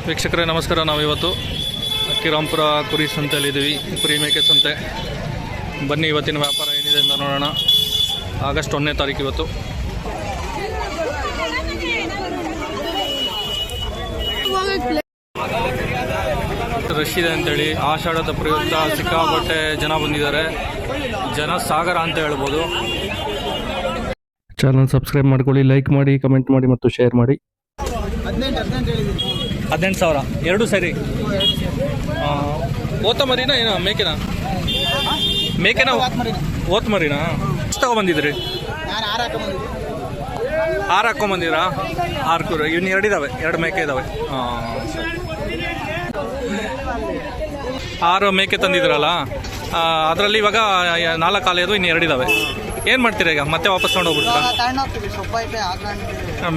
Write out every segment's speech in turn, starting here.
ವೀಕ್ಷಕರೇ ನಮಸ್ಕಾರ. ನಾವಿವತ್ತು ಅಕ್ಕಿರಾಂಪುರ ಕುರಿ ಸಂತೆಯಲ್ಲಿದ್ದೀವಿ, ಕುರಿ ಮೇಕೆ ಸಂತೆ. ಬನ್ನಿ ಇವತ್ತಿನ ವ್ಯಾಪಾರ ಏನಿದೆ ಅಂತ ನೋಡೋಣ. ಆಗಸ್ಟ್ 1ನೇ ತಾರೀಕು ಇವತ್ತು. ರಶ್ ಇದೆ ಅಂತೇಳಿ ಆಷಾಢದ ಪ್ರಯುಕ್ತ ಸಿಕ್ಕಾಪಟ್ಟೆ ಜನ ಬಂದಿದ್ದಾರೆ. ಜನ ಸಾಗರ ಅಂತ ಹೇಳ್ಬೋದು. ಚಾನಲ್ ಸಬ್ಸ್ಕ್ರೈಬ್ ಮಾಡ್ಕೊಳ್ಳಿ, ಲೈಕ್ ಮಾಡಿ, ಕಮೆಂಟ್ ಮಾಡಿ ಮತ್ತು ಶೇರ್ ಮಾಡಿ. 18,000 ಎರಡು ಸರಿ. ಓತ ಮರಿನಾ ಏನೋ ಮೇಕೆನಾ? ಓತ್ ಮರಿನಾ? ಎಷ್ಟು ತಗೊಬಂದಿದ್ರಿ? 6 ಹಾಕೊಂಬಂದಿರಾ? 6 ಕುರಿ. ಇನ್ನು 2 ಇದ್ದಾವೆ, 2 ಮೇಕೆ ಇದ್ದಾವೆ. 6 ಮೇಕೆ ತಂದಿದ್ರಲ್ಲ, ಅದರಲ್ಲಿ ಇವಾಗ 4 ಕಾಲೇದು, ಇನ್ನು 2 ಇದ್ದಾವೆ. ಏನು ಮಾಡ್ತೀರಾ ಈಗ? ಮತ್ತೆ ವಾಪಸ್ ತೊಗೊಂಡೋಗ್ಬಿಡ್ತೀರಾ?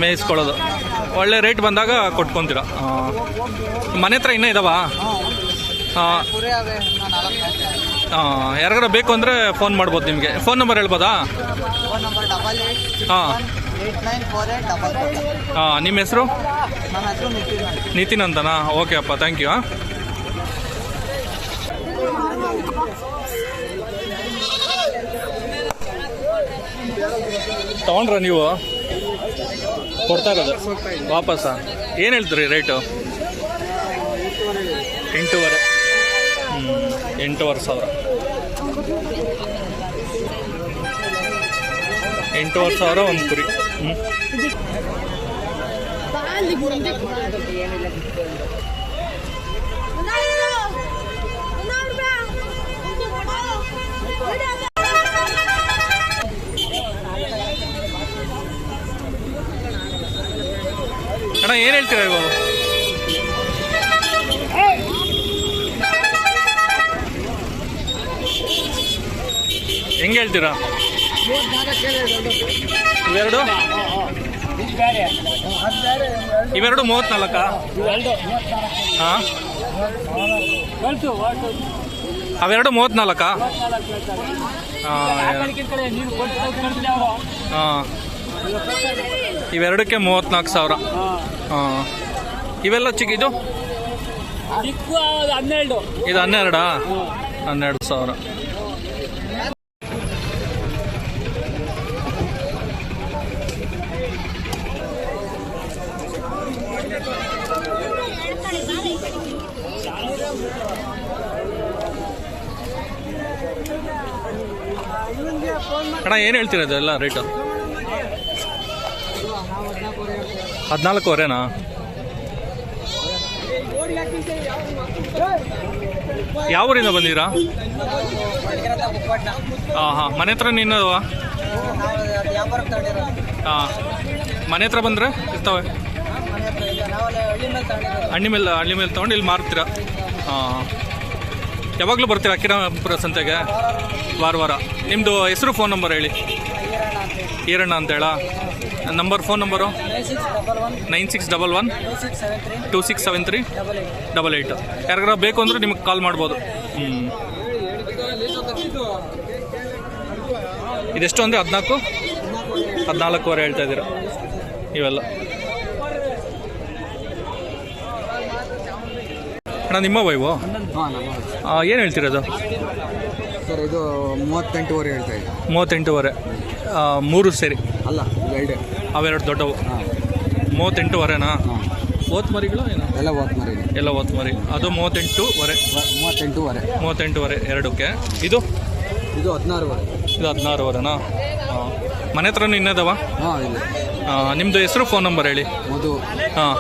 ಮೇಯಿಸ್ಕೊಳ್ಳೋದು. ಒಳ್ಳೆ ರೇಟ್ ಬಂದಾಗ ಕೊಟ್ಕೊತೀರಾ? ಮನೆ ಹತ್ರ ಇನ್ನೂ ಇದಾವಾ? ಯಾರಿಗಾರ ಬೇಕು ಅಂದರೆ ಫೋನ್ ಮಾಡ್ಬೋದು ನಿಮಗೆ. ಫೋನ್ ನಂಬರ್ ಹೇಳ್ಬೋದಾ? ನಿಮ್ಮ ಹೆಸರು? ನಿತಿನ್ ಅಂತನಾ? ಓಕೆ ಅಪ್ಪ, ಥ್ಯಾಂಕ್ ಯು. ತಗೊಂಡ್ರ ನೀವು? ಕೊಡ್ತಾ ಇರೋದು ವಾಪಸ್ಸ? ಏನು ಹೇಳ್ತೀರಿ ರೇಟು? 8,500. 8,500. 8,500 ಒಂದು ಕುರಿ. ಅಣ್ಣ ಏನು ಹೇಳ್ತೀರಾ ಇವಾಗ? ಹೆಂಗೆ ಹೇಳ್ತೀರಾ? ಇವೆರಡು 34? ಹಾಂ, ಅವೆರಡು 34? ಹಾಂ, ಇವೆರಡಕ್ಕೆ 34,000. ಹಾಂ, ಇವೆಲ್ಲ ಇದು 12. ಇದು 12? 12,000. ಅಣ್ಣ ಏನು ಹೇಳ್ತೀರ ಇದೆಲ್ಲ ರೇಟು? 14,500ನಾ? ಯಾವ ಊರಿಂದ ಬಂದಿರಾ? ಹಾಂ, ಮನೆ ಹತ್ರ ನಿನ್ನದವ? ಹಾಂ, ಮನೆ ಹತ್ರ ಬಂದರೆ ಇರ್ತವೆ. ಹಳ್ಳಿ ಮೇಲೆ ತೊಗೊಂಡು ಇಲ್ಲಿ ಮಾರ್ತೀರಾ? ಹಾಂ, ಯಾವಾಗಲೂ ಬರ್ತೀರಾ ಅಕ್ಕಿರಾಂಪುರ ಸಂತೆಗೆ? ವಾರ. ನಿಮ್ಮದು ಹೆಸರು, ಫೋನ್ ನಂಬರ್ ಹೇಳಿ. ಈರಣ್ಣ ಅಂತೇಳ ಫೋನ್ ನಂಬರು? 9611 2673 88. ಯಾರಿಗಾರ ಬೇಕು ಅಂದರೆ ನಿಮಗೆ ಕಾಲ್ ಮಾಡ್ಬೋದು. ಇದೆಷ್ಟು ಅಂದರೆ 14,500 ಹೇಳ್ತಾ ಇದ್ದೀರಾ ಇವೆಲ್ಲ? ಅಣ್ಣ ನಿಮ್ಮ ವೈವು? ಏನು ಹೇಳ್ತೀರದು? ಸರ್ ಇದು 38,500 ಹೇಳ್ತಾ ಇದ್ದೀನಿ. 38,500. 3 ಸೇರಿ ಅಲ್ಲ, ಅವೆರಡು ದೊಡ್ಡವು. 38,500ನಾ? ಓತ್ ಮರಿಗಳು ಏನು? ಎಲ್ಲ ಓತ್ ಮರಿ. ಅದು 38,500. 38,500 ಎರಡಕ್ಕೆ. ಇದು 16,500. ಇದು 16,500ನಾ? ಹಾಂ, ಮನೆ ಹತ್ರನೂ ಇನ್ನದವ? ಹಾಂ, ಇಲ್ಲ. ನಿಮ್ಮದು ಹೆಸರು, ಫೋನ್ ನಂಬರ್ ಹೇಳಿ. ಮಧು. ಹಾಂ,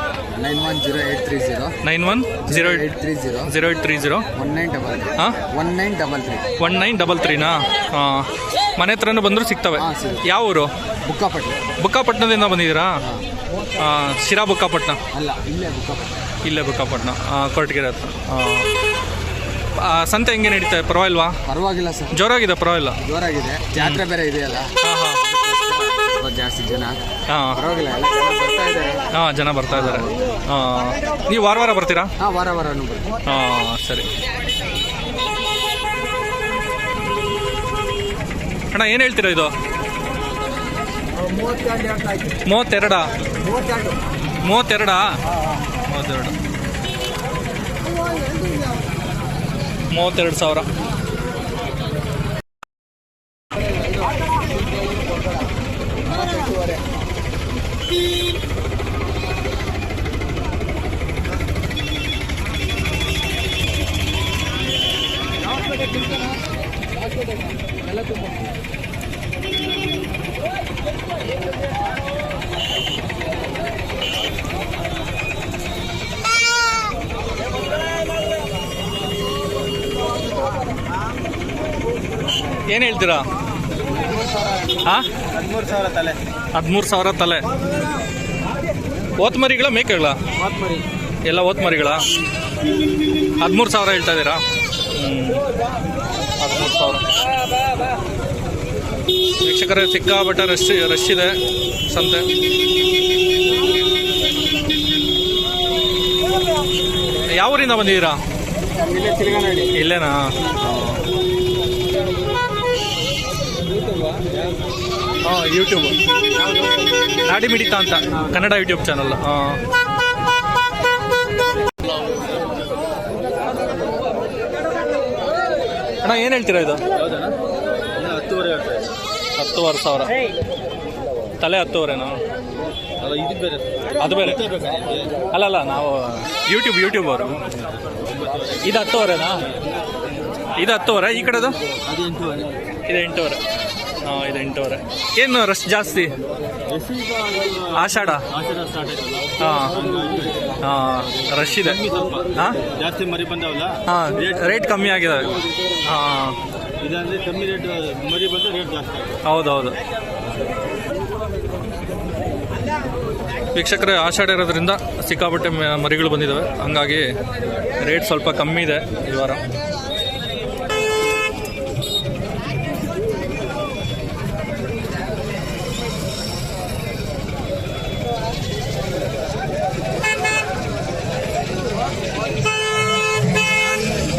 910830 910830 1933. ಹಾಂ, 1933. ಹಾಂ, ಮನೆ ಹತ್ರನೂ ಬಂದರೂ ಸಿಗ್ತವೆ. ಯಾವ ಊರು? ಬುಕ್ಕಾಪಟ್ಟಣದಿಂದ ಬಂದಿದ್ದೀರಾ? ಶಿರಾ ಬುಕ್ಕಾಪಟ್ಟಣ ಅಲ್ಲ, ಇಲ್ಲೇ ಬುಕ್ಕಾಪಟ್ಟಣ, ಕೊರಟಗೆರೆ ಹತ್ರ. ಸಂತೆ ಹೆಂಗೆ ನಡೀತಾ? ಪರವಾಗಿಲ್ಲ ಸರ್, ಜೋರಾಗಿದೆ? ಪರವಾಗಿಲ್ಲ, ಜೋರಾಗಿದೆ. ಜಾತ್ರೆ ಬೇರೆ ಇದೆಯಲ್ಲ, ಜಾಸ್ತಿ ಜನ. ಹಾಂ, ಪರವಾಗಿಲ್ಲ, ಜನ ಬರ್ತಾ ಇದ್ದಾರೆ. ನೀವು ವಾರ ಬರ್ತೀರಾ? ಹಾಂ, ವಾರ. ಹಾಂ, ಸರಿ. ಅಣ್ಣ ಏನು ಹೇಳ್ತೀರಾ ಇದು? 32. 32. 32,000. ಏನು ಹೇಳ್ತೀರಾ? ಹಾಂ, 13,000 ತಲೆ. 13,000 ತಲೆ. ಓತ್ ಮರಿಗಳ ಮೇಕೆಗಳ? ಮರಿ ಎಲ್ಲ ಓತ್ ಮರಿಗಳ? 13,000 ಹೇಳ್ತಾ ಇದ್ದೀರಾ? 13,000. ವೀಕ್ಷಕರೇ, ಸಿಕ್ಕಾಪಟ್ಟೆ ರಶ್ ಇದೆ ಸಂತೆ. ಯಾವ ಊರಿಂದ ಬಂದಿದ್ದೀರಾ? ಇಲ್ಲೇ ತಿರ್ಗಾನಹಳ್ಳಿ. ಇಲ್ಲೇನಾ? ಹಾಂ, ಯೂಟ್ಯೂಬ್ ನಾಡಿ ಮಿಡಿತ ಅಂತ ಕನ್ನಡ ಯೂಟ್ಯೂಬ್ ಚಾನಲ್. ಹಾಂ, ಅಣ್ಣ ಏನು ಹೇಳ್ತೀರಾ ಇದು? 10,500. ತಲೆ 10,500ನಾ? ಅದು ಬೇರೆ ಅಲ್ಲಲ್ಲ, ನಾವು ಯೂಟ್ಯೂಬ್ ಅವರು. ಇದು 10,500ನಾ? ಇದು 10,500. ಈ ಕಡೆದು ಇದು 8,500. ಹಾಂ, ಇದು 8,500. ಏನು ರಶ್ ಜಾಸ್ತಿ? ಆಷಾಢ. ಹಾಂ ಹಾಂ, ರಶ್ ಇದೆ. ಹಾಂ, ಜಾಸ್ತಿ ಮರಿ ಬಂದವಲ್ಲ. ಹಾಂ, ರೇಟ್ ಕಮ್ಮಿ ಆಗಿದೆ. ಹಾಂ, ಇದಂದ್ರೆ ಕಮ್ಮಿ ರೇಟ್ ಮರಿ ಬಂದ್ರೆ ರೇಟ್ ಜಾಸ್ತಿ. ಹೌದೌದು. ವೀಕ್ಷಕರೇ, ಆಷಾಢ ಇರೋದ್ರಿಂದ ಸಿಕ್ಕಾಪಟ್ಟೆ ಮರಿಗಳು ಬಂದಿದ್ದಾವೆ, ಹಂಗಾಗಿ ರೇಟ್ ಸ್ವಲ್ಪ ಕಮ್ಮಿ ಇದೆ ಈ ವಾರ.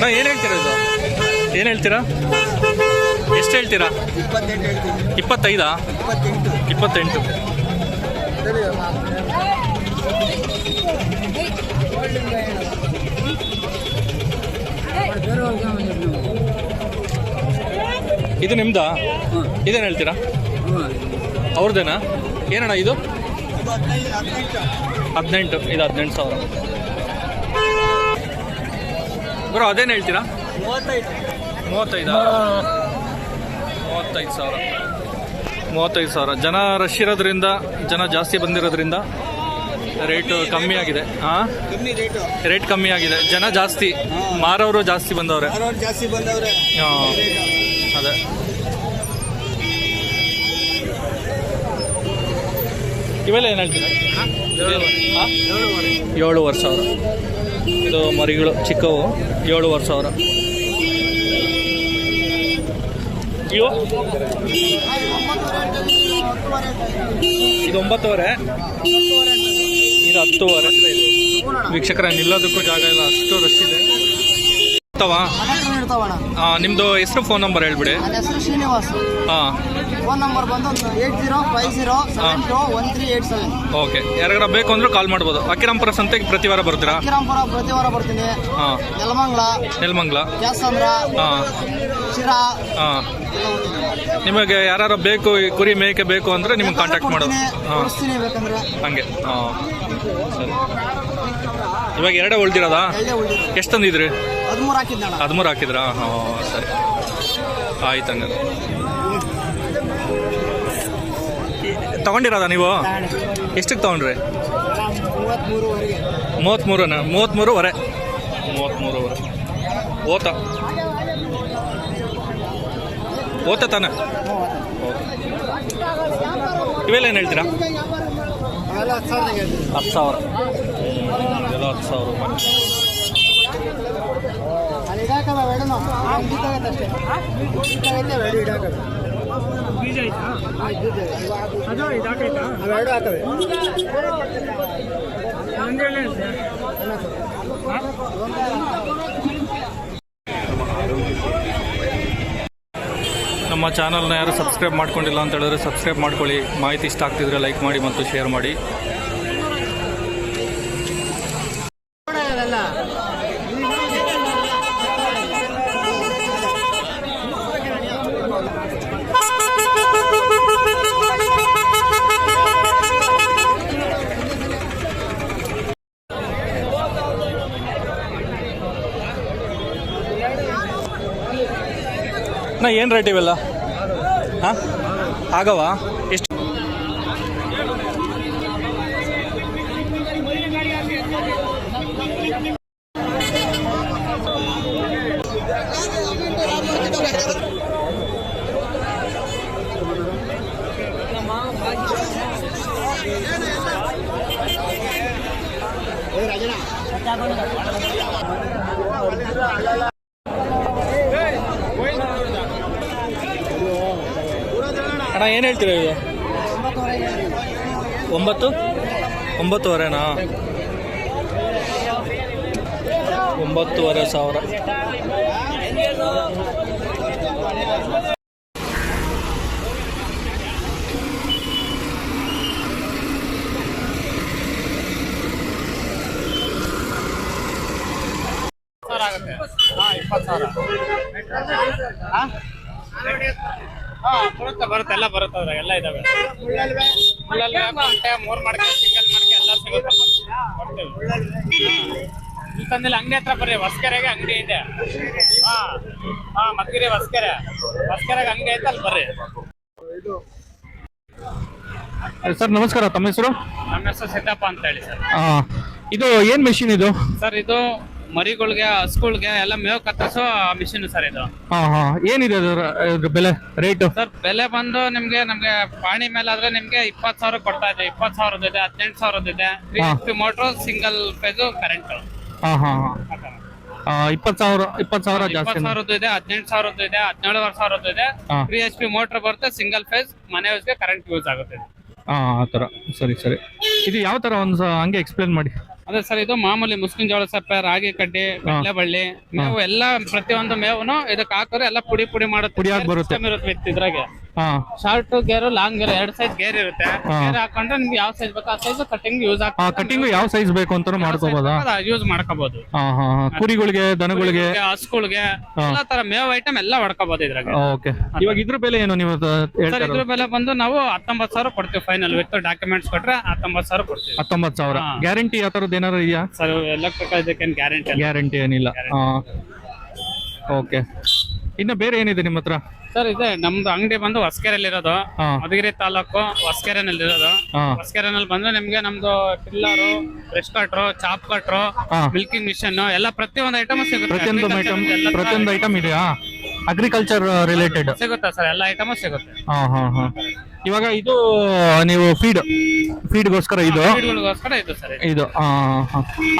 ನಾ ಏನು ಹೇಳ್ತೀರಾ ಇದು? ಏನು ಹೇಳ್ತೀರಾ? ಎಷ್ಟು ಹೇಳ್ತೀರಾ? 25? 28. ಇದು ನಿಮ್ದಾ? ಇದೇನು ಹೇಳ್ತೀರಾ? ಅವ್ರದ್ದೇನಾ? ಏನಣ್ಣ ಇದು? 18. ಇದು 18,000. ಬ್ರೋ, ಅದೇನು ಹೇಳ್ತೀರಾ? 35,000. ಜನ ರಶ್ ಇರೋದ್ರಿಂದ, ಜನ ಜಾಸ್ತಿ ಬಂದಿರೋದ್ರಿಂದ ರೇಟ್ ಕಮ್ಮಿ ಆಗಿದೆ. ಹಾಂ, ರೇಟ್ ಕಮ್ಮಿ ಆಗಿದೆ. ಜನ ಜಾಸ್ತಿ, ಮಾರೋರು ಜಾಸ್ತಿ ಬಂದವ್ರೆ. ಹಾಂ, ಅದೇ. ಇವೆಲ್ಲ ಏನು ಹೇಳ್ತೀರಾ? 7,500. ಇದು ಮರಿಗಳು ಚಿಕ್ಕವು. 7,500. ಇವು ಇದು 9,500. ಇದು 10,500. ವೀಕ್ಷಕರ, ನಿಲ್ಲೋದಕ್ಕೂ ಜಾಗ ಇಲ್ಲ, ಅಷ್ಟು ರಶ್ ಇದೆ. ನಿಮ್ಮದು ಹೆಸರು, ಫೋನ್ ನಂಬರ್ ಹೇಳ್ಬಿಡಿ. ನನ್ನ ಹೆಸರು ಶ್ರೀನಿವಾಸ್. ಹಾಂ, ಫೋನ್ ನಂಬರ್ ಬಂದು 8050721387. ಓಕೆ. ಯಾರಿಗಾರ ಬೇಕು ಅಂದ್ರೂ ಕಾಲ್ ಮಾಡ್ಬೋದು. ಅಕ್ಕಿರಾಂಪುರ ಸಂತೆಗೆ ಪ್ರತಿ ವಾರ ಬರ್ತೀರಾ? ಅಕ್ಕಿರಾಂಪುರ ಪ್ರತಿ ವಾರ ಬರ್ತೀನಿ. ಹಾಂ, ನೆಲಮಂಗ್ಲ. ಕ್ಯಾಸಂದ್ರ. ಹಾಂ, ಶಿರಾ. ಹಾಂ. ನಿಮಗೆ ಯಾರು ಬೇಕು, ಈ ಕುರಿ ಮೇಕೆ ಬೇಕು ಅಂದರೆ ನಿಮ್ಗೆ ಕಾಂಟ್ಯಾಕ್ಟ್ ಮಾಡೋದು. ಹಾಂ, ಬೇಕಂದ್ರೆ ಹಂಗೆ. ಹಾಂ, ಸರಿ. ಇವಾಗ ಎರಡೇ ಉಳ್ದಿರೋದಾ? ಎಷ್ಟು ತಂದಿದ್ರಿ? 13 ಹಾಕಿದ್ದಣ್ಣ. 13 ಹಾಕಿದ್ರಾ? ಹಾಂ, ಸರಿ, ಆಯ್ತು. ಹಂಗೆ ತಗೊಂಡಿರೋದಾ ನೀವು? ಎಷ್ಟಕ್ಕೆ ತಗೊಂಡ್ರಿ? 33. 33,500. ಓತ ತಾನೆ? ಇವೆಲ್ಲ ಏನು ಹೇಳ್ತೀರಾ? 10,000. ಎಲ್ಲ 10,000 ರೂಪಾಯಿ. ಬೀಜ ಐತಾ? ಅದು ಇದಾಕೈತಾ? ಅವೆರಡು ಹಾಕವೆ. ನಮ್ಮ ಚಾನಲ್ನ ಯಾರು ಸಬ್ಸ್ಕ್ರೈಬ್ ಮಾಡ್ಕೊಂಡಿಲ್ಲ ಅಂತ ಹೇಳಿದ್ರೆ ಸಬ್ಸ್ಕ್ರೈಬ್ ಮಾಡ್ಕೊಳ್ಳಿ. ಮಾಹಿತಿ ಇಷ್ಟ ಆಗ್ತಿದ್ರೆ ಲೈಕ್ ಮಾಡಿ ಮತ್ತು ಶೇರ್ ಮಾಡಿ. ಅಣ್ಣ ಏನು ರೇಟ್ ಇವೆಲ್ಲ? ಹಾಂ ಆಗವಾ? ಎಷ್ಟು? ಅಣ್ಣ ಏನು ಹೇಳ್ತೀರಾ ಇದು? 9,900ನಾ? 9,500. ಆಗುತ್ತೆ. 20,000. ಬರುತ್ತೆ ಎಲ್ಲ ಬರುತ್ತೆ ಅದ್ರಾಗ ಎಲ್ಲ ಇದಾವೆ. ಮುಳ್ಳಲ್ವೇ, ಮೊಟ್ಟೆ, 3 ಮಡಕೆ, ಸಿಂಗಲ್ ಮಡಕೆ ಎಲ್ಲ ಸಿಗುತ್ತೆ. ಇಲ್ಲಿ ತಂದಿಲ್ಲ, ಅಂಗಡಿ ಹತ್ರ ಬರ್ರಿ. ಹೊಸಕೆರೆಗೆ ಅಂಗಡಿ ಇದೆ. ಮದ್ಗಿರಿ ಹೊಸಕೆರೆಗೆ ಅಂಗಡಿ ಐತೆ, ಅಲ್ಲಿ ಬರ್ರಿ. ಸರ್ ನಮಸ್ಕಾರ, ತಮ್ಮ ಹೆಸರು? ನಮ್ಮ ಹೆಸರು ಸಿದ್ದಪ್ಪ ಅಂತ ಹೇಳಿ ಸರ್. ಇದು ಏನು ಮೆಷಿನ್ ಇದು? ಸರ್ ಇದು ಮರಿಗಳಿಗೆ, ಹಸುಗಳಿಗೆ ಎಲ್ಲ ಮೇವು ಕತ್ತರಿಸೋ ಮಿಷಿನ್ ಸರ್ ಇದು. ಏನಿದೆ ಅದ್ರ ಬೆಲೆ, ರೇಟ್? ಸರ್ ಬೆಲೆ ಬಂದು ನಮ್ಗೆ ಪಾಣಿ ಮೇಲೆ ಆದ್ರೆ ನಿಮ್ಗೆ 20,000 ಕೊಡ್ತಾ ಇದೆ. 20,000 ಇದೆ, 18,000 ಇದೆ. 3 HP motor, single phase current. 20,000 ಜಾಸ್ತಿ. 20,000 ಇದೆ, 18,000 ಇದೆ, 17,500 ಇದೆ. 3 HP ಮೋಟ್ರ್ ಬರುತ್ತೆ, ಸಿಂಗಲ್ ಫೇಸ್, ಮನೆ ಯೂಸ್ಗೆ ಕರೆಂಟ್ ಯೂಸ್ ಆಗುತ್ತೆ. ಆ ಥರ. ಸರಿ. ಇದು ಯಾವ ಥರ ಒಂದು ಹಂಗೆ ಎಕ್ಸ್ಪ್ಲೇನ್ ಮಾಡಿ. ಅದೇ ಸರ್, ಇದು ಮಾಮೂಲಿ ಮುಸ್ಲಿಂ ಜೋಳ ಸಪ್ಪೆ, ರಾಗಿ ಕಡ್ಡಿ, ಕಡಲೆ ಬಳ್ಳಿ ಮೇವು ಎಲ್ಲ ಪ್ರತಿಯೊಂದು ಮೇವುನು ಇದಕ್ಕೆ ಹಾಕೋರು ಎಲ್ಲ ಪುಡಿ ಮಾಡೋದು. ಪುಡಿಯಾಗಿ ಬರುತ್ತೆ ಇದ್ರಾಗೆ ಶಾರ್ಟ್ ಗೇರು, ಲಾಂಗ್ ಗೇರು, 2 ಸೈಜ್ ಗೇರ್ ಇರುತ್ತೆ. ಗೇರ್ ಹಾಕೊಂಡ್ರೆ ನಿಮ್ಗೆ ಯಾವ ಸೈಜ್ ಬೇಕು ಆ ಸೈಜ್ ಕಟಿಂಗ್ ಯೂಸ್ ಆಗ್ತದೆ. ಕಟಿಂಗ್ ಯಾವ ಸೈಜ್ ಬೇಕು ಅಂತ ಮಾಡ್ಕೋಬಹುದಾ? ಯೂಸ್ ಮಾಡ್ಕೋಬಹುದು. ಕುರಿಗಳಿಗೆ, ದನಗಳಿಗೆ, ಹಸುಗಳಿಗೆ ಎಲ್ಲಾ ತರ ಮೇವು ಐಟಮ್ ಎಲ್ಲ ಹೊಡ್ಕೋಬಹುದು ಇದ್ರಾಗ. ಓಕೆ. ಇವಾಗ ಇದ್ರ ಬೆಲೆ ಏನು ನೀವು ಸರ್? ಇದ್ರ ಬೆಲೆ ಬಂದು ನಾವು 19,000 ಕೊಡ್ತೀವಿ ಫೈನಲ್. ವಿತ್ ಡಾಕ್ಯುಮೆಂಟ್ಸ್ ಕೊಟ್ರೆ 19,000 ಕೊಡ್ತೀವಿ. 19,000. ಗ್ಯಾರಂಟಿ ಆ ಥರದ್ದು ಏನಾದ್ರು ಇದೆಯಾ ಸರ್? ಎಲೆಕ್ಟ್ರಿಕಲ್ ಇದಕ್ಕೆ ಗ್ಯಾರಂಟಿ ಏನಿಲ್ಲ. ಓಕೆ. ಇನ್ನು ಬೇರೆ ಏನಿದೆ ನಿಮ್ಮ ಹತ್ರ? ಸರ್ ಇದೆ ನಮ್ದು ಅಂಗಡಿ ಬಂದು ಹೊಸಕೆರೆಯಲ್ಲಿ ಇರೋದು. ಮಧುಗಿರಿ ತಾಲೂಕು ಹೊಸಕೆರೆನಲ್ಲಿ ಇರೋದು. ಹೊಸಕೆರೆನಲ್ಲಿ ಬಂದ್ರೆ ನಿಮ್ಗೆ ನಮ್ದು tiller, brush cutter, chop cutter, milking machine ಎಲ್ಲ ಪ್ರತಿಯೊಂದು ಐಟಮ್ ಸಿಗುತ್ತೆ. ಪ್ರತಿಯೊಂದು ಐಟಮ್ ಇದೆಯಾ? ಅಗ್ರಿಕಲ್ಚರ್ ರಿಲೇಟೆಡ್ ಸಿಗುತ್ತೆ ಸರ್, ಎಲ್ಲ ಐಟಮ್ ಸಿಗುತ್ತೆ. ಇವಾಗ ಇದು ನೀವು ಫೀಡ್ಗೋಸ್ಕರ ಇದು ಸರ್. ಇದು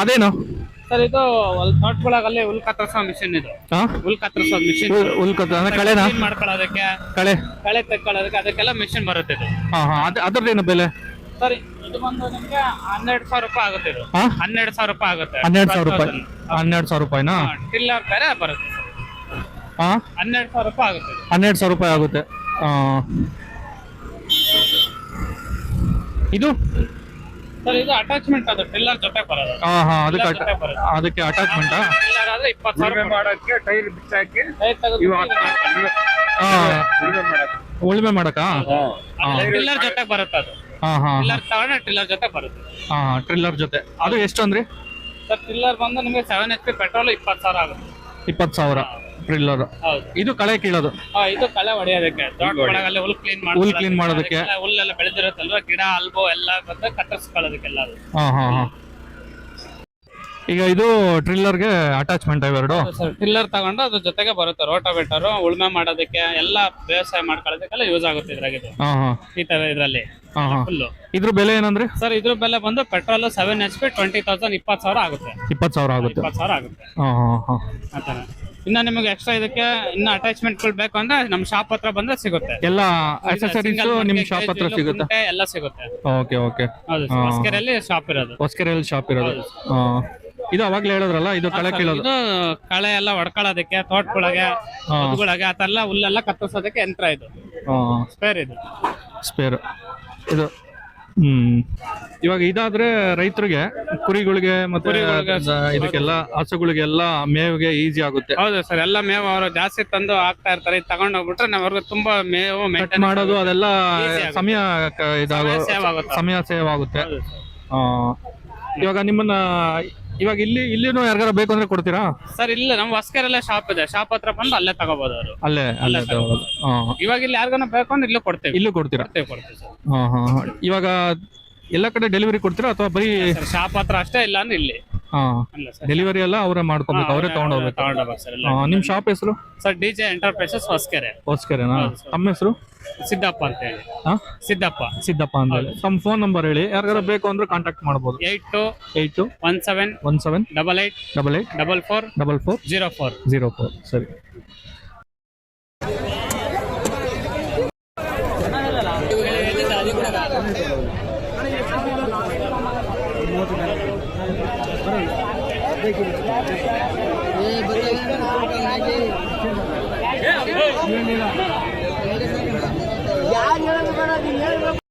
ಅದೇನು ಸರ್? ಇದು ತೋಟಗಳಲ್ಲಿ ಹುಲ್ ಕತ್ತರಿಸೋ ಮಿಷಿನ್. ಇದು ಹುಲ್ ಕತ್ತರಿಸೋ ಮಿಷಿನ್. ಕಳೆನ ಮಾಡ್ಕೊಳ್ಳೋದಕ್ಕೆ, ಕಳೆ ತೆಕ್ಕೊಳ್ಳೋದಕ್ಕೆ ಅದಕ್ಕೆಲ್ಲ ಮಿಷಿನ್ ಬರುತ್ತೆ ಇದು. ಅದ್ರದ್ದೇನು ಬೆಲೆ? ಸರ್ ಇದು ಬಂದು ನಿಮ್ಗೆ 12,000 ರೂಪಾಯಿ ಆಗುತ್ತೆ. ಇದು 12,000 ರೂಪಾಯಿ ಆಗುತ್ತೆ. 12,000 ರೂಪಾಯಿನಾ? ಟಿಲ್ಲರ್ ಬೇರೆ ಬರುತ್ತೆ. 12,000 ರೂಪಾಯಿ ಆಗುತ್ತೆ. 12,000 ರೂಪಾಯಿ ಆಗುತ್ತೆ. ಇದು ಸರ್ ಇದು ಅಟ್ಯಾಚ್ಮೆಂಟ್, ಅದು ಟಿಲ್ಲರ್ ಜೊತೆ ಬರೋದು. ಅದಕ್ಕೆ ಅಟ್ಯಾಚ್ಮೆಂಟ್. ಟಿಲ್ಲರ್ ಆದ್ರೆ 20,000 ಮಾಡೋಕ್ಕೆ ಟೈರ್ ಬಿಚ್ಚಾಕಿ ಉಳುಮೆ ಮಾಡಕ ಟಿಲ್ಲರ್ ಜೊತೆ ಬರುತ್ತೆ. ಅದು ಟಿಲ್ಲರ್ ತಗೊಂಡ್ರೆ ಟಿಲ್ಲರ್ ಜೊತೆ ಬರುತ್ತೆ. ಟ್ರಿಲ್ಲರ್ ಜೊತೆ. ಅದು ಎಷ್ಟು ಅಂದ್ರಿ ಸರ್? ಟಿಲ್ಲರ್ ಬಂದು ನಿಮಗೆ 7 HP ಪೆಟ್ರೋಲ್ 20,000 ಆಗುತ್ತೆ. 20,000 ಟ್ರಿಲ್ಲರ್. ಇದು ಕಳೆ ಕೀಳೋದು. ಇದು ಕಳೆ ಹೊಡೆಯೋದಕ್ಕೆ, ತೋಟಗಳಲ್ಲಿ ಹುಲ್ ಕ್ಲೀನ್ ಮಾಡೋದಕ್ಕೆ. ಹುಲ್ಲೆಲ್ಲ ಬೆಳೆದಿರುತ್ತಲ್ವಾ, ಗಿಡ ಅಲ್ಬೋ ಎಲ್ಲ ಬಂದು ಕತ್ತರಿಸ್ಕೊಳ್ಳೋದಕ್ಕೆಲ್ಲ. ಈಗ ಇದು ಟ್ರಿಲ್ಲರ್ಗೆ ಅಟ್ಯಾಚ್ಮೆಂಟ್ ಇವೆರಡು. ಟಿಲ್ಲರ್ ತಗೊಂಡು ಅದ್ರ ಜೊತೆಗೆ ಬರುತ್ತೆ ರೋಟಾವೇಟರ್, ಉಳುಮೆ ಮಾಡೋದಕ್ಕೆ ಎಲ್ಲ ವ್ಯವಸಾಯ ಮಾಡ್ಕೊಳ್ಳೋದಕ್ಕೆಲ್ಲ ಯೂಸ್ ಆಗುತ್ತೆ ಇದ್ರಾಗ. ಈ ತರ ಇದ್ರಲ್ಲಿ ಫುಲ್ಲು. ಇದ್ರ ಬೆಲೆ ಏನಂದ್ರೆ ಸರ್? ಇದ್ರ ಬೆಲೆ ಬಂದು ಪೆಟ್ರೋಲ್ 7 HP 20,000 20,000 ಆಗುತ್ತೆ. 20,000 ಆಗುತ್ತೆ. 20,000 ಆಗುತ್ತೆ. ಆತರ. ಇನ್ನ ನಿಮಗೆ ಎಕ್ಸ್ಟ್ರಾ ಇದಕ್ಕೆ ಇನ್ನ ಅಟ್ಯಾಚ್ಮೆಂಟ್ಗಳು ಬೇಕು ಅಂದ್ರೆ ನಮ್ಮ ಶಾಪ್ ಹತ್ರ ಬಂದ್ರೆ ಸಿಗುತ್ತೆ. ಎಲ್ಲ ಅಕ್ಸೆಸರೀಸ್ ನಿಮ್ ಶಾಪ್ ಹತ್ರ ಸಿಗುತ್ತೆ. ಎಲ್ಲ ಸಿಗುತ್ತೆ. ಓಕೆ. ಹೌದು, ಹೊಸಕೆರೆಯಲ್ಲಿ ಶಾಪ್ ಇರೋದು. ಹೊಸಕೆರೆಯಲ್ಲಿ ಶಾಪ್ ಇರೋದು. ಇದು ಅವಾಗ್ಲೇ ಹೇಳಿದ್ರಲ್ಲ, ಇದು ಕಳೆ ಕೀಳೋದು. ಇದು ಕಳೆ ಎಲ್ಲ ಹೊಡ್ಕೊಳ್ಳೋದಕ್ಕೆ, ತೋಟಗಳಿಗೆ, ಹೊಲಗಳಿಗೆ ಆತರ ಹುಲ್ಲೆಲ್ಲ ಕತ್ತರಿಸೋದಕ್ಕೆ ಯಂತ್ರ ಇದು. ಸ್ಪೇರ್ ಇದು. ಸ್ಪೇರ್ ಇದು. ಇವಾಗ ಇದಾದ್ರೆ ರೈತರಿಗೆ, ಕುರಿಗಳಿಗೆ ಮತ್ತೆ ಇದಕ್ಕೆಲ್ಲ ಹಸುಗಳಿಗೆಲ್ಲ ಮೇವಿಗೆ ಈಸಿ ಆಗುತ್ತೆ. ಹೌದು ಸರ್, ಎಲ್ಲ ಮೇವು ಅವರು ಜಾಸ್ತಿ ತಂದು ಹಾಕ್ತಾ ಇರ್ತಾರೆ. ಇದು ತಗೊಂಡ್ ಹೋಗ್ಬಿಟ್ರೆ ನಾವ್ ತುಂಬಾ ಮೇವು ಮೇಂಟೈನ್ ಮಾಡೋದು ಅದೆಲ್ಲ ಸಮಯ ಸೇವ್ ಆಗುತ್ತೆ. ಇವಾಗ ನಿಮ್ಮನ್ನ ಇವಾಗ ಇಲ್ಲಿನೂ ಯಾರಿಗಾರ ಬೇಕು ಅಂದ್ರೆ ಕೊಡ್ತೀರಾ? ಸರ್ ಇಲ್ಲ ನಮ್ಮ ಹೊಸಕೆರೆಲ್ಲ ಶಾಪ್ ಇದೆ, ಶಾಪ್ ಹತ್ರ ಬಂದು ಅಲ್ಲೇ ತಗೋಬಹುದು ಅವರು. ಅಲ್ಲೇ ತಗೊಳ್ಳೋದು. ಇವಾಗ ಇಲ್ಲಿ ಯಾರಿಗಾನ ಬೇಕು ಅಂದ್ರೆ ಇಲ್ಲೂ ಕೊಡ್ತೇವೆ. ಇಲ್ಲೂ ಕೊಡ್ತೀರಾ? ಕೊಡ್ತೇವೆ ಸರ್. ಇವಾಗ ಎಲ್ಲ ಕಡೆ ಡೆಲಿವರಿ ಕೊಡ್ತೀರಾ ಅಥವಾ ಬರೀ ಶಾಪ್ ಹತ್ರ ಅಷ್ಟೇ, ಇಲ್ಲ ಅಂದ್ರೆ ಇಲ್ಲಿ? ಡೆಲಿವರಿ ಎಲ್ಲ ಅವರೇ ಮಾಡ್ಕೋಬೇಕು, ಅವರೇ ತಗೊಂಡೋಗ್ಬೇಕು. ನಿಮ್ ಶಾಪ್ ಹೆಸರು? Sir DJ enterprises Hosakere. ಹೊಸಕೆರೆನಾ? ತಮ್ಮ ಹೆಸರು? ಸಿದ್ದಪ್ಪ ಅಂತ ಹೇಳಿ. ಸಿದ್ದಪ್ಪ ಅಂತ ಹೇಳಿ. ತಮ್ಮ ಫೋನ್ ನಂಬರ್ ಹೇಳಿ, ಯಾರಿಗಾರ ಬೇಕು ಅಂದ್ರೆ ಕಾಂಟ್ಯಾಕ್ಟ್ ಮಾಡಬಹುದು. 8217 8888 44 ಸರಿ. ಏ